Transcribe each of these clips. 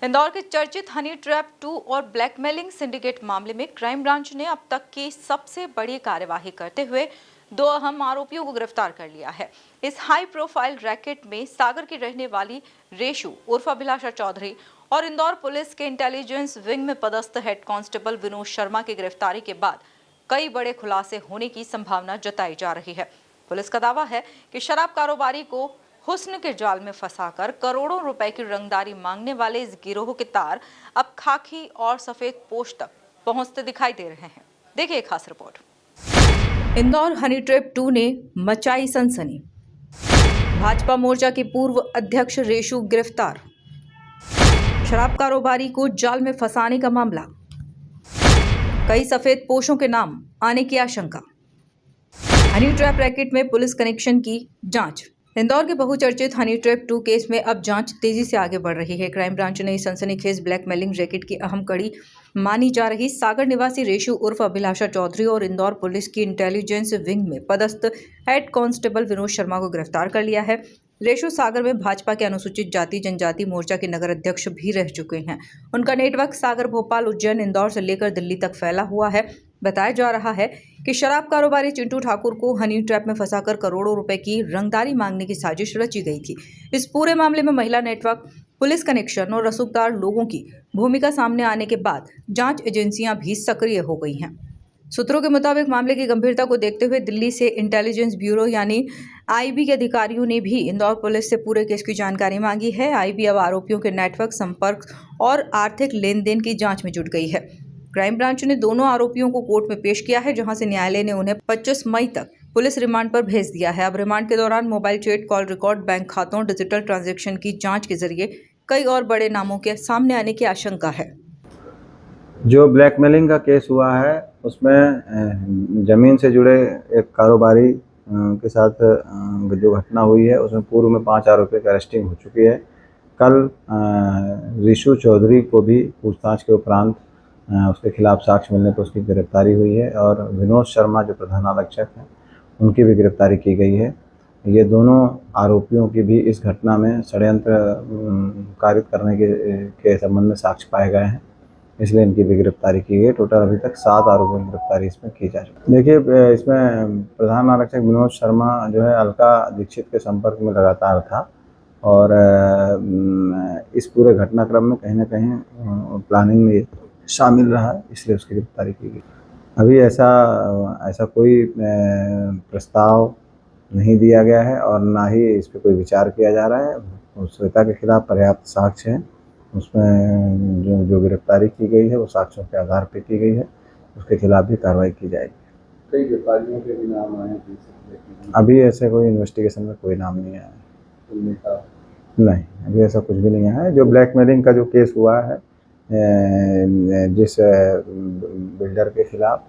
इंदौर के चर्चित honey trap 2 और ब्लैकमेलिंग सिंडिकेट मामले में क्राइम ब्रांच ने अब तक की सबसे बड़ी कार्यवाही करते हुए 2 अहम आरोपियों को गिरफ्तार कर लिया है। इस हाई प्रोफाइल रैकेट में सागर की रहने वाली रेशु उर्फ अभिलाषा चौधरी और इंदौर पुलिस के इंटेलिजेंस विंग में पदस्थ हेड कांस्टेबल विनोद शर्मा की गिरफ्तारी के बाद कई बड़े खुलासे होने की संभावना जताई जा रही है। पुलिस का दावा है कि शराब कारोबारी को हुस्न के जाल में फंसाकर करोड़ों रुपए की रंगदारी मांगने वाले इस गिरोह के तार अब खाकी और सफेद पोश तक पहुंचते दिखाई दे रहे हैं। देखिए खास रिपोर्ट। इंदौर हनी ट्रैप 2 ने मचाई सनसनी। भाजपा मोर्चा की पूर्व अध्यक्ष रेशु गिरफ्तार। शराब कारोबारी को जाल में फंसाने का मामला। कई सफेद पोशों के नाम आने की आशंका। हनी ट्रैप रैकेट में पुलिस कनेक्शन की जांच। इंदौर के बहुचर्चित हनी ट्रैप 2 केस में अब जांच तेजी से आगे बढ़ रही है। क्राइम ब्रांच ने इस सनसनीखेज ब्लैकमेलिंग रैकेट की अहम कड़ी मानी जा रही सागर निवासी रेशु उर्फ अभिलाषा चौधरी और इंदौर पुलिस की इंटेलिजेंस विंग में पदस्थ हेड कांस्टेबल विनोद शर्मा को गिरफ्तार कर लिया है। रेशु सागर में भाजपा के अनुसूचित जाति जनजाति मोर्चा के नगर अध्यक्ष भी रह चुके हैं। उनका नेटवर्क सागर, भोपाल, उज्जैन, इंदौर से लेकर दिल्ली तक फैला हुआ है। बताया जा रहा है कि शराब कारोबारी चिंटू ठाकुर को हनी ट्रैप में फंसाकर करोड़ों रुपए की रंगदारी मांगने की साजिश रची गई थी। इस पूरे मामले में महिला नेटवर्क, पुलिस कनेक्शन और रसूखदार लोगों की भूमिका सामने आने के बाद जांच एजेंसियां भी सक्रिय हो गई हैं। सूत्रों के मुताबिक मामले की गंभीरता को देखते हुए दिल्ली से इंटेलिजेंस ब्यूरो यानी आईबी के अधिकारियों ने भी इंदौर पुलिस से पूरे केस की जानकारी मांगी है। आईबी अब आरोपियों के नेटवर्क, संपर्क और आर्थिक लेन देन की जांच में जुट गई है। क्राइम ब्रांच ने दोनों आरोपियों को कोर्ट में पेश किया है, जहां से न्यायालय ने उन्हें 25 मई तक पुलिस रिमांड पर भेज दिया है। अब रिमांड के दौरान mobile chat, call record, bank खातों, डिजिटल ट्रांजैक्शन की जांच के जरिए कई और बड़े नामों के सामने आने की आशंका है। जो ब्लैकमेलिंग का केस हुआ है उसमें ज़मीन से जुड़े एक कारोबारी के साथ जो घटना हुई है उसमें पूर्व में 5 आरोपियों की अरेस्टिंग हो चुकी है। कल रेशु चौधरी को भी पूछताछ के उपरांत उसके खिलाफ साक्ष्य मिलने पर उसकी गिरफ्तारी हुई है और विनोद शर्मा जो प्रधान आरक्षक हैं उनकी भी गिरफ्तारी की गई है। ये दोनों आरोपियों की भी इस घटना में षड्यंत्र कारित करने के संबंध में साक्ष्य पाए गए हैं, इसलिए इनकी भी गिरफ्तारी की गई। टोटल अभी तक 7 आरोपियों की गिरफ्तारी इसमें की जा चुकी है। देखिए, इसमें प्रधान आरक्षक विनोद शर्मा जो है अलका दीक्षित के संपर्क में लगातार था और इस पूरे घटनाक्रम में कहीं ना कहीं प्लानिंग में शामिल रहा, इसलिए उसकी गिरफ्तारी की गई। अभी ऐसा कोई प्रस्ताव नहीं दिया गया है और ना ही इस पर कोई विचार किया जा रहा है। श्वेता के खिलाफ पर्याप्त साक्ष्य हैं, उसमें जो गिरफ्तारी की गई है वो साक्ष्यों के आधार पर की गई है, उसके खिलाफ भी कार्रवाई की जाएगी। कई व्यापारियों के भी नाम आए हैं, अभी ऐसे कोई इन्वेस्टिगेशन में कोई नाम नहीं आया है। नहीं, अभी ऐसा कुछ भी नहीं आया है। जो ब्लैकमेलिंग का जो केस हुआ है जिस बिल्डर के खिलाफ,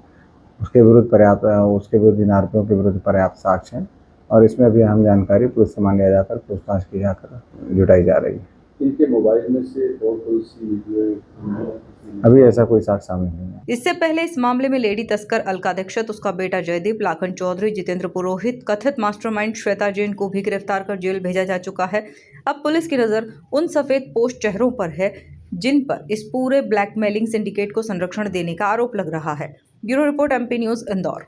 उसके विरुद्ध इन आरोपियों के विरुद्ध पर्याप्त साक्ष्य हैं और इसमें अभी अहम जानकारी पुलिस से मांगा जाकर पूछताछ की जाकर जुटाई जा रही है। इनके मोबाइल में से और कोई सी वीडियो अभी ऐसा कोई साक्ष्य सामने नहीं है। इससे पहले इस मामले में लेडी तस्कर अलका दीक्षित, उसका बेटा जयदीप, लाखन चौधरी, जितेंद्र पुरोहित, कथित मास्टरमाइंड श्वेता जैन को भी गिरफ्तार कर जेल भेजा जा चुका है। अब पुलिस की नजर उन सफेद पोश चेहरों पर है जिन पर इस पूरे ब्लैकमेलिंग सिंडिकेट को संरक्षण देने का आरोप लग रहा है। Bureau report, MP news, Indore.